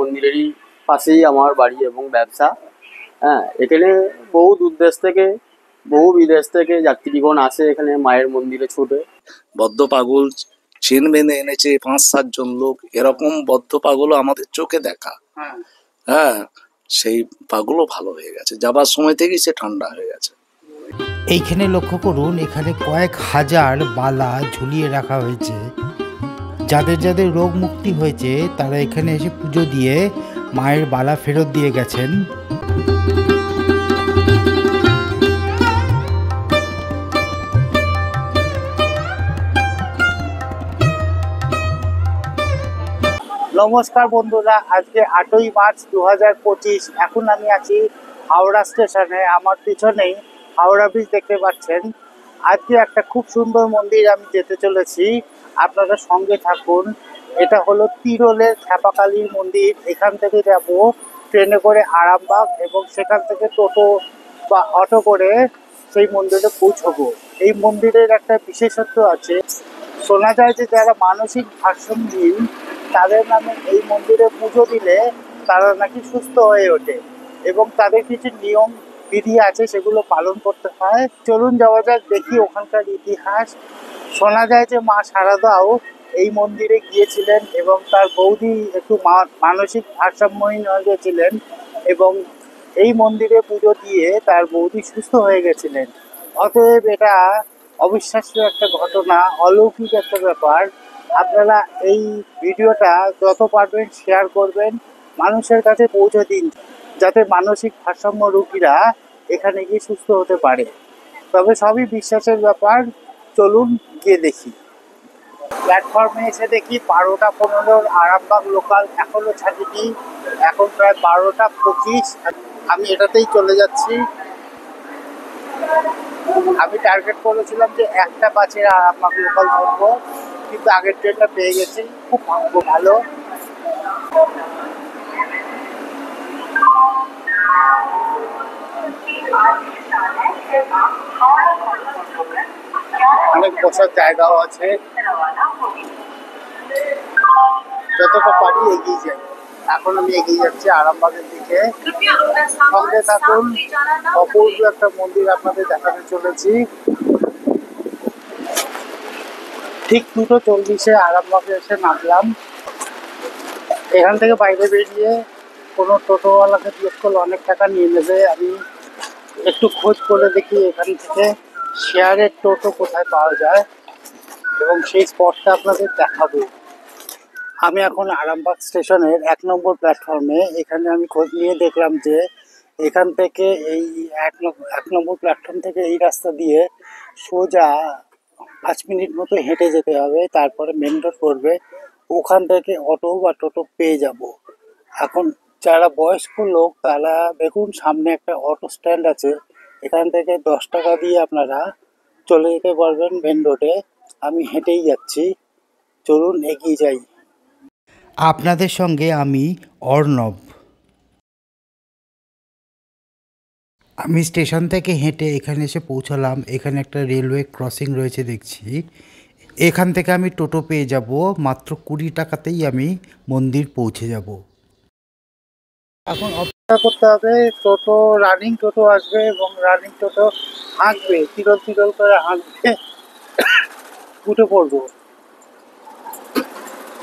মন্দিরেরই পাশেই আমার বাড়ি এবং ব্যবসা। হ্যাঁ, এখানে বহু দূর দেশ থেকে, বহু বিদেশ থেকে যাত্রীগণ আসে এখানে মায়ের মন্দিরে ছুটে। বদ্ধ পাগল চেন বেঁধে এনেছে 5-7 জন লোক, এরকম বদ্ধ পাগলও আমাদের চোখে দেখা। হ্যাঁ, সেই পাগলও ভালো হয়ে গেছে, যাবার সময় থেকেই সে ঠান্ডা হয়ে গেছে। এইখানে লক্ষ্য করুন, এখানে কয়েক হাজার বালা ঝুলিয়ে রাখা হয়েছে। যাদের যাদের রোগ মুক্তি হয়েছে তারা এখানে এসে পুজো দিয়ে মায়ের বালা ফেরত দিয়ে গেছেন। নমস্কার বন্ধুরা, আজকে 8ই মার্চ 2025। এখন আমি আছি হাওড়া স্টেশনে। আমার পিছনেই হাওড়া ব্রিজ দেখতে পাচ্ছেন। আজকে একটা খুব সুন্দর মন্দির আমি যেতে চলেছি, আপনারা সঙ্গে থাকুন। এটা হলো তিরোলের খ্যাপাকালীর মন্দির। এখান থেকে যাব ট্রেনে করে আরামবাগ এবং সেখান থেকে টোটো বা অটো করে সেই মন্দিরে পৌঁছবো। এই মন্দিরের একটা বিশেষত্ব আছে। শোনা যায় যে যারা মানসিক ভারসাম্যহীন তাদের নামে এই মন্দিরে পুজো দিলে তারা নাকি সুস্থ হয়ে ওঠে এবং তাদের কিছু নিয়ম বিধি আছে, সেগুলো পালন করতে হয়। চলুন যাওয়া যাক, দেখি ওখানকার ইতিহাস। শোনা যায় যে মা শারদাও এই মন্দিরে গিয়েছিলেন এবং তার বৌদি একটু মানসিক ভারসাম্যহীন হয়ে গেছিলেন এবং এই মন্দিরে পুজো দিয়ে তার বৌদি সুস্থ হয়ে গেছিলেন। অতএব এটা অবিশ্বাস্য একটা ঘটনা, অলৌকিক একটা ব্যাপার। আপনারা এই ভিডিওটা যত পারবেন শেয়ার করবেন, মানুষের কাছে পৌঁছে দিন, যাতে মানসিক ভারসাম্য রোগীরা এখানে গিয়ে সুস্থ হতে পারে। তবে সবই বিশ্বাসের ব্যাপার। চলুন গিয়ে দেখি। প্ল্যাটফর্মে এসে দেখি 12টা 15 আরামবাগ লোকাল এখনও ছাড়িনি। এখন প্রায় 12টা 25। আমি এটাতেই চলে যাচ্ছি। আমি টার্গেট করেছিলাম যে 1টা 5-এর আরামবাগ লোকাল ধরবো, কিন্তু আগের ট্রেনটা পেয়ে গেছি। খুব ভাগ্য ভালো। অনেক বসার জায়গাও আছে, যতটা পারি এগিয়ে যাই। এখন আমি এগিয়ে যাচ্ছি আরামবাগের দিকে। সঙ্গে থাকুন, অপূর্ব একটা মন্দির আপনাদের দেখাতে চলেছি। ঠিক 2:40-এ আরামবাগে এসে নামলাম। এখান থেকে বাইরে বেরিয়ে কোনো টোটোওয়ালাকে জিজ্ঞেস করলে অনেক টাকা নিয়ে নেবে। আমি একটু খোঁজ করে দেখি এখান থেকে শেয়ারের টোটো কোথায় পাওয়া যায় এবং সেই স্পটটা আপনাদের দেখাবো। আমি এখন আরামবাগ স্টেশনের 1 নম্বর প্ল্যাটফর্মে। এখানে আমি খোঁজ নিয়ে দেখলাম যে এখান থেকে এই 1 নম্বর প্ল্যাটফর্ম থেকে এই রাস্তা দিয়ে সোজা 5 মিনিট মতো হেঁটে যেতে হবে, তারপরে মেন রোড পড়বে। ওখান থেকে অটো বা টোটো পেয়ে যাব। এখন যারা বয়স্ক লোক তারা দেখুন, সামনে একটা অটো স্ট্যান্ড আছে, এখান থেকে 10 টাকা দিয়ে আপনারা চলে যেতে পারবেন মেন রোডে। আমি হেঁটেই যাচ্ছি, চলুন এগিয়ে যাই। আপনাদের সঙ্গে আমি অর্ণব। আমি স্টেশন থেকে হেঁটে এখানে এসে পৌঁছালাম। এখানে একটা রেলওয়ে ক্রসিং রয়েছে দেখছি। এখান থেকে আমি টোটো পেয়ে যাব। মাত্র 20 টাকাতেই আমি মন্দির পৌঁছে যাব। এখন অপেক্ষা করতে হবে, টোটো রানিং টোটো আসবে এবং রানিং টোটো হাঁকবে, তিরল তিরল করে হাঁকবে। উঠে পড়বো।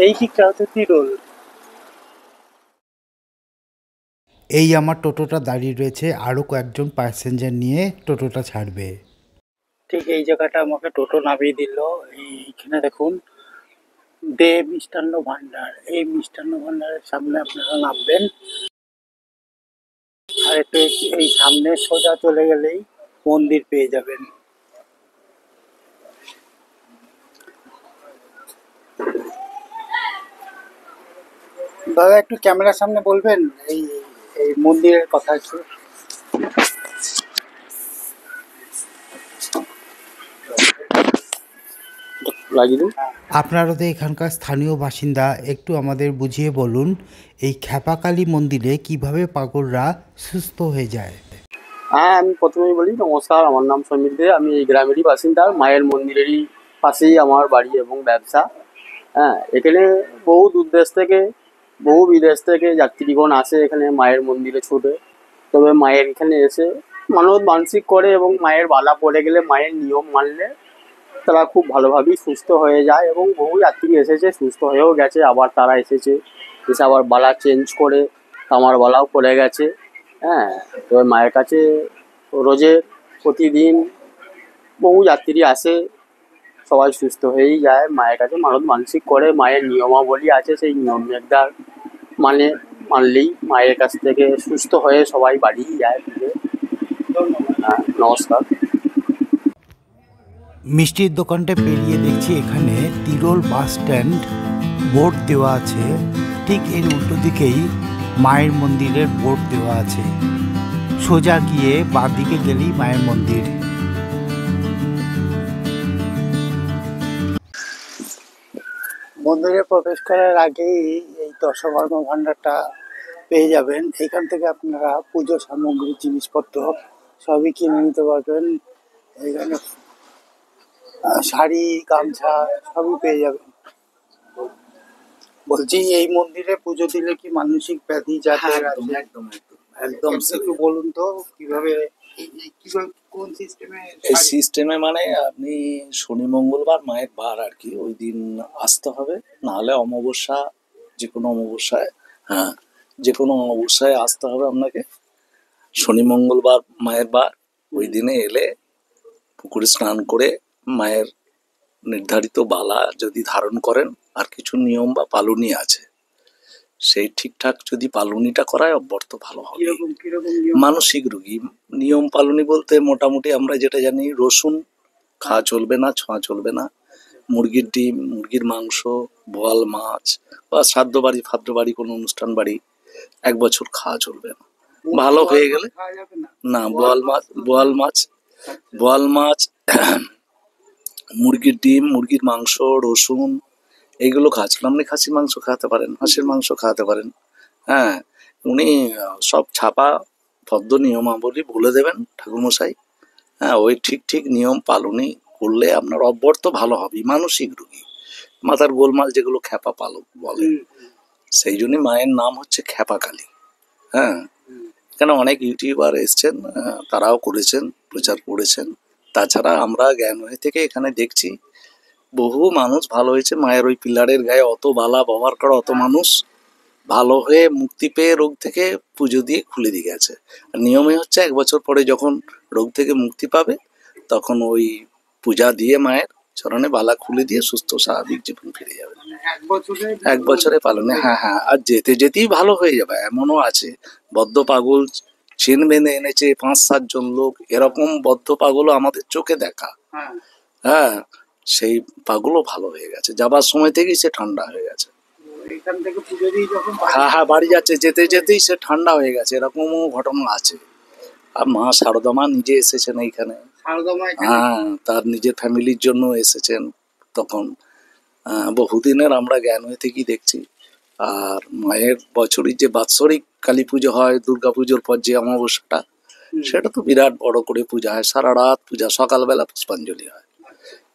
এই দিকটা হচ্ছে তিরল। এই আমার টোটোটা দাঁড়িয়ে রয়েছে, আরও কয়েকজন প্যাসেঞ্জার নিয়ে টোটোটা ছাড়বে। ঠিক এই জায়গাটা আমাকে টোটো নামিয়ে দিল। এইখানে দেখুন দে মিষ্টান্ন ভান্ডার। এই মিষ্টান্ন ভান্ডারের সামনে আপনারা নামবেন, আর একটু এই সামনে সোজা চলে গেলেই মন্দির পেয়ে যাবেন। দাদা একটু ক্যামেরার সামনে বলবেন এই এই মন্দিরের কথা একটু। আপনারা তো এখানকার স্থানীয় বাসিন্দা, একটু আমাদের বুঝিয়ে বলুন এই খ্যাপাকালী মন্দিরে কিভাবে পাগলরা সুস্থ হয়ে যায়। হ্যাঁ, আমি প্রথমেই বলি নমস্কার, আমার নাম সমীর দে। আমি এই গ্রামেরই বাসিন্দা। মায়ের মন্দিরেরই পাশেই আমার বাড়ি এবং ব্যবসা। হ্যাঁ, এখানে বহু দূর দেশ থেকে, বহু বিদেশ থেকে যাত্রীগণ আসে এখানে মায়ের মন্দিরে ছুটে। তবে মায়ের এখানে এসে মানত মানসিক করে এবং মায়ের বালা পড়ে গেলে, মায়ের নিয়ম মানলে তারা খুব ভালোভাবেই সুস্থ হয়ে যায়। এবং বহু যাত্রী এসেছে, সুস্থ হয়েও গেছে, আবার তারা এসে আবার বালা চেঞ্জ করে তামার বালাও পড়ে গেছে। হ্যাঁ, তবে মায়ের কাছে রোজে প্রতিদিন বহু যাত্রী আসে, সবাই সুস্থ হয়েই যায়। মায়ের কাছে মানত মানসিক করে, মায়ের নিয়মাবলী আছে, সেই নিয়ম একদার মানলেই মায়ের কাছ থেকে সুস্থ হয়ে সবাই বাড়ি যায় ফিরে। হ্যাঁ, নমস্কার। মিষ্টির দোকানটা পেরিয়ে দেখছি এখানে তিরোল বাস স্ট্যান্ড বোর্ড দেওয়া আছে, ঠিক এর উল্টো দিকেই মায়ের মন্দিরের বোর্ড দেওয়া আছে। সোজা গিয়ে বাঁ দিকে গেলেই মায়ের মন্দির। মন্দিরে প্রবেশ করার আগেই এই দশকর্ম ভাণ্ডারটা পেয়ে যাবেন। এখান থেকে আপনারা পুজো সামগ্রী, জিনিসপত্র সবই কিনে নিতে পারবেন। এখানে শাড়ি, গামছা সবই পেয়ে যাবেন। বলছি, এই মন্দিরে পুজো দিলে কি মানসিক ব্যাধি যাদের আছে একদম একদম একটু বলুন তো কিভাবে, কিভাবে কোন সিস্টেমে? এই সিস্টেমে মানে আপনি শনি মঙ্গলবার মায়ের বার আর কি, ওই দিন আসতে হবে, নাহলে অমাবস্যা, যে কোনো অমাবস্যায়, হ্যাঁ যে কোনো অমাবস্যায় আসতে হবে আপনাকে। শনি মঙ্গলবার মায়ের বার, ওই দিনে এলে পুকুরে স্নান করে মায়ের নির্ধারিত বালা যদি ধারণ করেন, আর কিছু নিয়ম বা পালনী আছে, সেই ঠিকঠাক যদি পালনীটা করায় অব্যর্থ ভালো হবে। কিরকম কিরকম নিয়ম? মানসিক রোগী নিয়ম পালনী বলতে মোটামুটি আমরা যেটা জানি, রসুন খাওয়া চলবে না, ছোঁয়া চলবে না, মুরগির ডিম, মুরগির মাংস, বোয়াল মাছ বা শ্রাদ্ধ বাড়ি ফাদ্র বাড়ি কোনো অনুষ্ঠান বাড়ি 1 বছর খাওয়া চলবে না। ভালো হয়ে গেলে খাওয়া যাবে না? না, বোয়াল মাছ মুরগির ডিম, মুরগির মাংস, রসুন এইগুলো খাচ্ছিলাম। আপনি খাসির মাংস খাওয়াতে পারেন, হাঁসের মাংস খাওয়াতে পারেন। হ্যাঁ, উনি সব ছাপা পদ্ম নিয়মাবলী বলে দেবেন ঠাকুরমশাই। হ্যাঁ, ওই ঠিক ঠিক নিয়ম পালনই করলে আপনার অব্যর্থ ভালো হবে। মানসিক রোগী, মাথার গোলমাল যেগুলো খ্যাপা পালক বলে, সেই জন্যই মায়ের নাম হচ্ছে খ্যাপাকালী। হ্যাঁ, এখানে অনেক ইউটিউবার এসছেন, তারাও করেছেন, প্রচার করেছেন। তাছাড়া আমরা জ্ঞান হয়ে থেকে এখানে দেখছি বহু মানুষ ভালো হয়েছে। মায়ের ওই পিলারের গায়ে অত বালা ব্যবহার করা, অত মানুষ ভালো হয়ে মুক্তি পেয়ে রোগ থেকে পুজো দিয়ে খুলে দিয়ে গেছে। আর নিয়মে হচ্ছে 1 বছর পরে যখন রোগ থেকে মুক্তি পাবে, তখন ওই পূজা দিয়ে মায়ের চরণে বালা খুলে দিয়ে সুস্থ স্বাভাবিক জীবন ফিরে যাবে। 1 বছরে পালনে, হ্যাঁ হ্যাঁ, আর যেতে যেতেই ভালো হয়ে যাবে। এমনও আছে বদ্ধ পাগল চেন বেঁধে এনেছে 5-7 জন লোক, এরকম বদ্ধ পাগলও আমাদের চোখে দেখা। হ্যাঁ, সেই পাগলও ভালো হয়ে গেছে, যাবার সময় থেকেই সে ঠান্ডা হয়ে গেছে। এখান থেকে পুজো দিয়ে যখন হ্যাঁ হ্যাঁ, বাড়ি যাচ্ছে, যেতে যেতেই সে ঠান্ডা হয়ে গেছে, এরকমও ঘটনা আছে। আর মা শারদা মা নিজে এসেছেন এইখানে। সারদা এখানে হ্যাঁ, তার নিজের ফ্যামিলির জন্য এসেছেন তখন। বহুদিনের আমরা জ্ঞান হয়ে থেকেই দেখছি। আর মায়ের বছরই যে বাৎসরিক কালী পুজো হয়, দুর্গা পুজোর পর যে অমাবস্যাটা, সেটা তো বিরাট বড় করে পূজা হয়, সারা রাত পূজা, সকালবেলা পুষ্পাঞ্জলি হয়,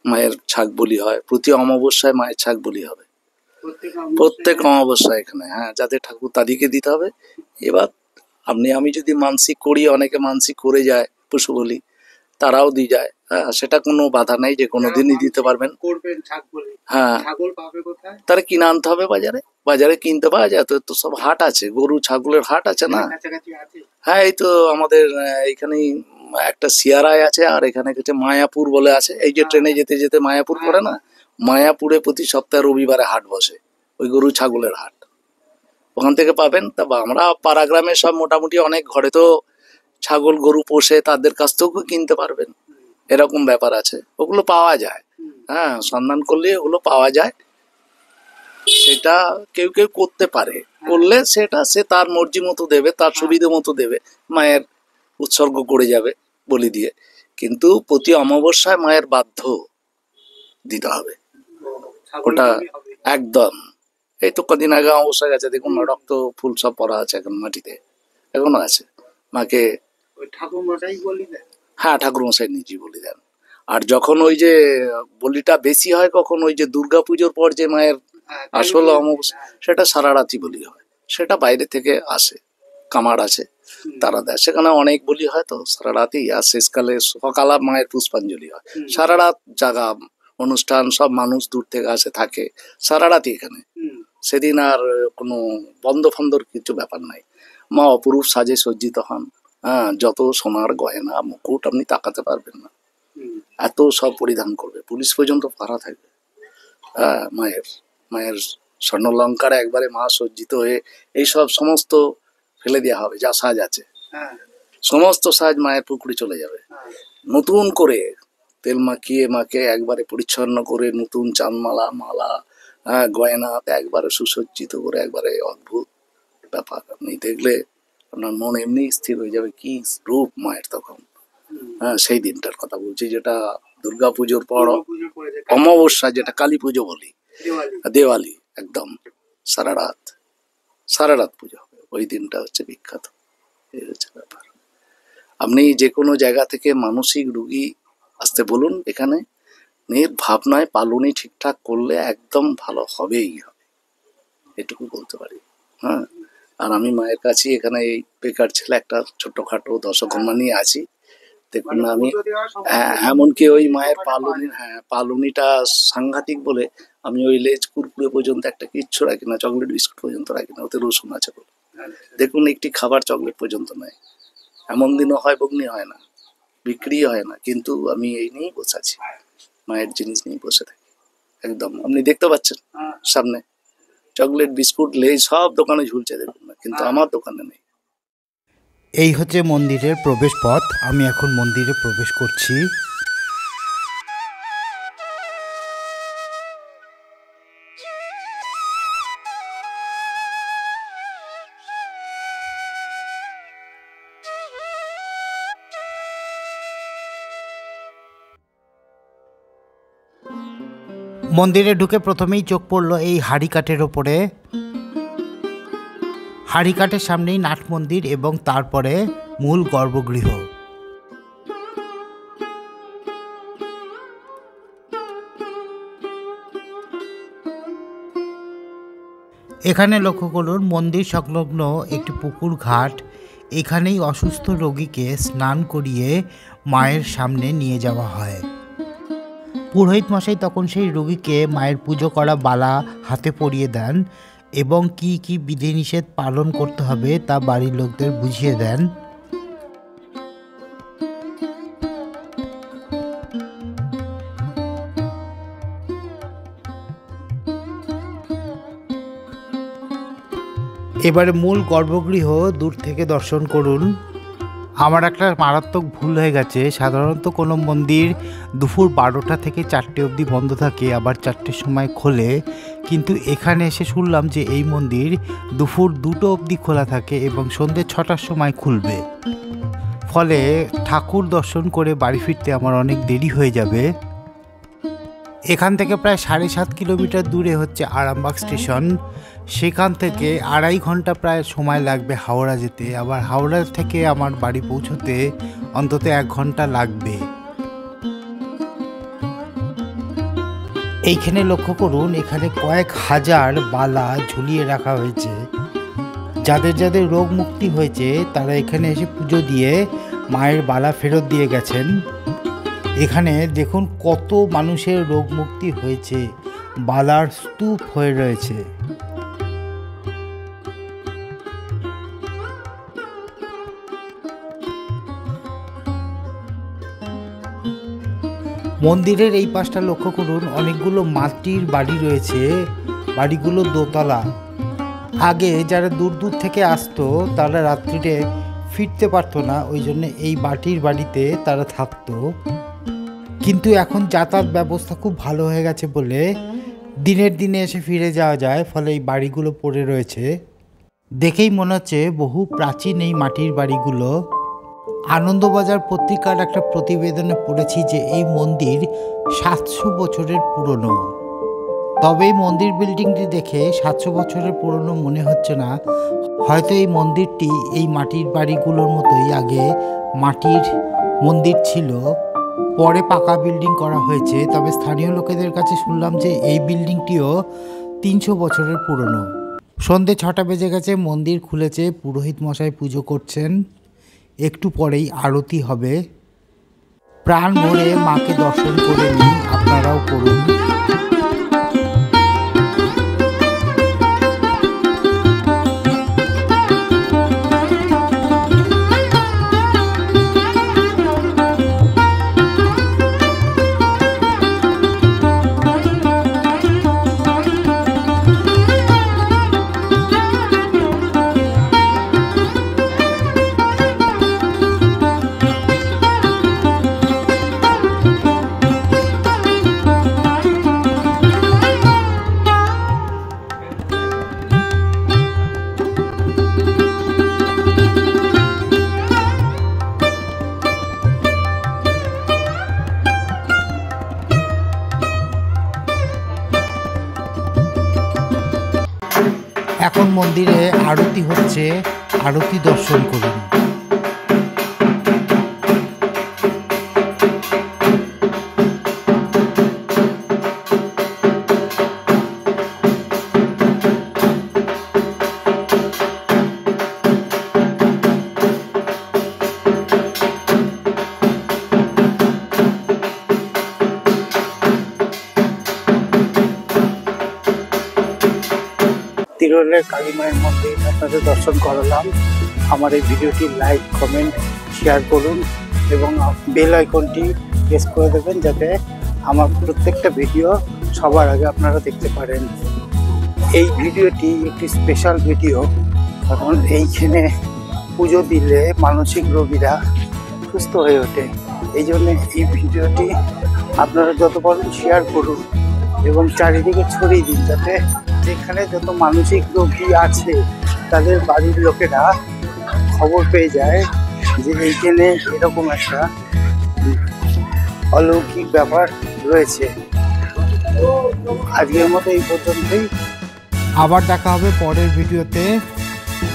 মায়ের ছাগ বলি হয়, প্রতি অমাবস্যায় মায়ের ছাগ বলি হবে, প্রত্যেক অমাবস্যায় এখানে। হ্যাঁ, যাদের ঠাকুর তাদেরকে দিতে হবে। এবার আমি যদি মানসিক করি, অনেকে মানসিক করে যায় পশু বলি, তারাও দিয়ে যায়। হ্যাঁ, সেটা কোনো বাধা নেই, যে কোনো দিনই দিতে পারবেন। করবেন ছাগল, হ্যাঁ, ছাগল পাবে কোথায়? তারা কিনে আনতে হবে বাজারে, বাজারে কিনতে পাওয়া যায়। তো সব হাট আছে, গরু ছাগলের হাট আছে না? কাছাকাছি আছে। হ্যাঁ, এই তো আমাদের এইখানেই একটা সিয়ারায় আছে, আর এখানে হচ্ছে মায়াপুর বলে আছে। এই যে ট্রেনে যেতে যেতে মায়াপুর পড়ে না, মায়াপুরে প্রতি সপ্তাহে রবিবারে হাট বসে, ওই গরু ছাগলের হাট, ওখান থেকে পাবেন। তা আমরা পাড়া গ্রামে সব মোটামুটি অনেক ঘরে তো ছাগল গরু পোষে, তাদের কাছ থেকেও কিনতে পারবেন, এরকম ব্যাপার আছে। ওগুলো পাওয়া যায়, হ্যাঁ, সন্ধান করলে ওগুলো পাওয়া যায়। সেটা কেউ কেউ করতে পারে, করলে সেটা সে তার মর্জি মতো দেবে, তার সুবিধে মতো দেবে, মায়ের উৎসর্গ করে যাবে বলি দিয়ে। কিন্তু প্রতি অমাবস্যায় মায়ের বাধ্য দিতে হবে ওটা, একদম। এই তো কদিন আগে অমাবস্যা গেছে, দেখুন রক্ত ফুল সব পড়া আছে এখন মাটিতে, এখনো আছে। মাকে ওই ঠাকুর মশাই বলি দেন? হ্যাঁ, ঠাকুর মশাই নিজেই বলি দেন। আর যখন ওই যে বলিটা বেশি হয় কখন, ওই যে দুর্গা পুজোর পর যে মায়ের আসলে অমাবস্যা সেটা সারা রাতি বলি হয়, সেটা বাইরে থেকে আসে, কামার আছে তারা দেয়, সেখানে অনেক বলি হয় তো সারা রাতই, আর শেষকালে সকালে মায়ের পুষ্পাঞ্জলি হয়। সারা রাত জাগা অনুষ্ঠান, সব মানুষ দূর থেকে আসে, থাকে সারা রাতই এখানে। সেদিন আর কোনো বন্ধ ফন্দর কিছু ব্যাপার নাই। মা অপরূপ সাজে সজ্জিত হন, হ্যাঁ, যত সোনার গয়না মুকুট আপনি তাকাতে পারবেন না, এত সব পরিধান করবে, পুলিশ পর্যন্ত পাহারা থাকবে। হ্যাঁ, মায়ের স্বর্ণলঙ্কারে একবারে মা সজ্জিত হয়ে এইসব সমস্ত ফেলে দেওয়া হবে, যা সাজ আছে সমস্ত সাজ মায়ের পুকুরে চলে যাবে। নতুন করে তেল মাখিয়ে মাকে একবারে পরিচ্ছন্ন করে, নতুন চাঁদমালা মালা, হ্যাঁ, গয়না একবারে সুসজ্জিত করে, একবারে অদ্ভুত ব্যাপার। আপনি দেখলে আপনার মন এমনি স্থির হয়ে যাবে, কি রূপ মায়ের তখন। হ্যাঁ, সেই দিনটার কথা বলছি, যেটা দুর্গা পুজোর পর অমাবস্যা, যেটা কালী পুজো বলি, দেওয়ালি, একদম সারা রাত পুজো হবে, ওই দিনটা হচ্ছে বিখ্যাত। এই হচ্ছে ব্যাপার। আপনি যে কোনো জায়গা থেকে মানসিক রুগী আসতে বলুন, এখানে নির্ভাবনায় পালনই ঠিকঠাক করলে একদম ভালো হবেই হবে, এটুকু বলতে পারি। হ্যাঁ, আর আমি মায়ের কাছে এখানে এই বেকার ছেলে একটা ছোট্টখাটো দশকর্মা নিয়ে আছি। দেখুন না, আমি এমনকি ওই মায়ের পালুনিটা সাংঘাতিক বলে আমি ওই লেজ কুরকুরে পর্যন্ত একটা কিচ্ছু রাখি না, চকলেট বিস্কুট পর্যন্ত রাখি না, ওতে রসুন আছে বলে। দেখুন, একটি খাবার চকলেট পর্যন্ত নয়। এমন দিনও হয় বগ্নি হয় না, বিক্রি হয় না, কিন্তু আমি এই নিয়েই বসে আছি, মায়ের জিনিস নিয়ে বসে থাকি। একদম আপনি দেখতে পাচ্ছেন সামনে চকলেট বিস্কুট লেজ সব দোকানে ঝুলছে, দেখুন না, কিন্তু আমার দোকানে নেই। এই হচ্ছে মন্দিরের প্রবেশ পথ। আমি এখন মন্দিরে প্রবেশ করছি। মন্দিরে ঢুকে প্রথমেই চোখ পড়ল এই হাড়িকাঠের ওপরে। হাড়িকাঠের সামনেই নাট মন্দির এবং তারপরে মূল গর্ভগৃহ। এখানে লক্ষ্য করুন, মন্দির সংলগ্ন একটি পুকুর ঘাট। এখানেই অসুস্থ রোগীকে স্নান করিয়ে মায়ের সামনে নিয়ে যাওয়া হয়। পুরোহিত মশাই তখন সেই রোগীকে মায়ের পুজো করা বালা হাতে পরিয়ে দেন এবং কি কি বিধিনিষেধ পালন করতে হবে তা বাড়ির লোকদের বুঝিয়ে দেন। এবারে মূল গর্ভগৃহ দূর থেকে দর্শন করুন। আমার একটা মারাত্মক ভুল হয়ে গেছে। সাধারণত কোনো মন্দির দুপুর 12টা থেকে 4টে অবধি বন্ধ থাকে, আবার 4টের সময় খোলে, কিন্তু এখানে এসে শুনলাম যে এই মন্দির দুপুর 2টো অবধি খোলা থাকে এবং সন্ধ্যে 6টার সময় খুলবে। ফলে ঠাকুর দর্শন করে বাড়ি ফিরতে আমার অনেক দেরি হয়ে যাবে। এখান থেকে প্রায় 7.5 কিলোমিটার দূরে হচ্ছে আরামবাগ স্টেশন। সেখান থেকে 2.5 ঘন্টা প্রায় সময় লাগবে হাওড়া যেতে, আবার হাওড়া থেকে আমার বাড়ি পৌঁছতে অন্তত 1 ঘন্টা লাগবে। এইখানে লক্ষ্য করুন, এখানে কয়েক হাজার বালা ঝুলিয়ে রাখা হয়েছে। যাদের যাদের রোগ মুক্তি হয়েছে তারা এখানে এসে পুজো দিয়ে মায়ের বালা ফেরত দিয়ে গেছেন। এখানে দেখুন কত মানুষের রোগ মুক্তি হয়েছে, বালার স্তূপ হয়ে রয়েছে। মন্দিরের এই পাশটা লক্ষ্য করুন, অনেকগুলো মাটির বাড়ি রয়েছে, বাড়িগুলো দোতলা। আগে যারা দূর দূর থেকে আসতো তারা রাত্রিরে ফিরতে পারতো না, ওই জন্য এই মাটির বাড়িতে তারা থাকতো। কিন্তু এখন যাতায়াত ব্যবস্থা খুব ভালো হয়ে গেছে বলে দিনের দিনে এসে ফিরে যাওয়া যায়, ফলে এই বাড়িগুলো পড়ে রয়েছে। দেখেই মনে হচ্ছে বহু প্রাচীন এই মাটির বাড়িগুলো। আনন্দবাজার পত্রিকার একটা প্রতিবেদনে পড়েছি যে এই মন্দির 700 বছরের পুরনো। তবে এই মন্দির বিল্ডিংটি দেখে 700 বছরের পুরনো মনে হচ্ছে না। হয়তো এই মন্দিরটি এই মাটির বাড়িগুলোর মতোই আগে মাটির মন্দির ছিল, পরে পাকা বিল্ডিং করা হয়েছে। তবে স্থানীয় লোকেদের কাছে শুনলাম যে এই বিল্ডিংটিও 300 বছরের পুরনো। সন্ধে 6টা বেজে গেছে, মন্দির খুলেছে, পুরোহিত মশাই পুজো করছেন। একটু পরেই আরতি হবে। প্রাণ ভরে মাকে দর্শন করে নিন, আপনারাও করুন। এখন মন্দিরে আরতি হচ্ছে, আরতি দর্শন করুন। তিরোলের কালী মায়ের মন্দির আপনাদের দর্শন করালাম। আমার এই ভিডিওটি লাইক, কমেন্ট, শেয়ার করুন এবং বেল আইকনটি প্রেস করে দেবেন যাতে আমার প্রত্যেকটা ভিডিও সবার আগে আপনারা দেখতে পারেন। এই ভিডিওটি একটি স্পেশাল ভিডিও, কারণ এইখানে পুজো দিলে মানসিক রোগীরা সুস্থ হয়ে ওঠে। এই জন্য এই ভিডিওটি আপনারা যত পারেন শেয়ার করুন এবং চারিদিকে ছড়িয়ে দিন, যাতে যেখানে যত মানসিক রোগী আছে তাদের বাড়ির লোকেরা খবর পেয়ে যায় যে এইখানে এরকম একটা অলৌকিক ব্যাপার রয়েছে। আজকের মতো এই পর্যন্তই। আবার দেখা হবে পরের ভিডিওতে।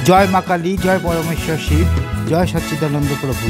জয় মা কালী, জয় পরমেশ্বর শিব, জয় সচ্চিদানন্দ প্রভু।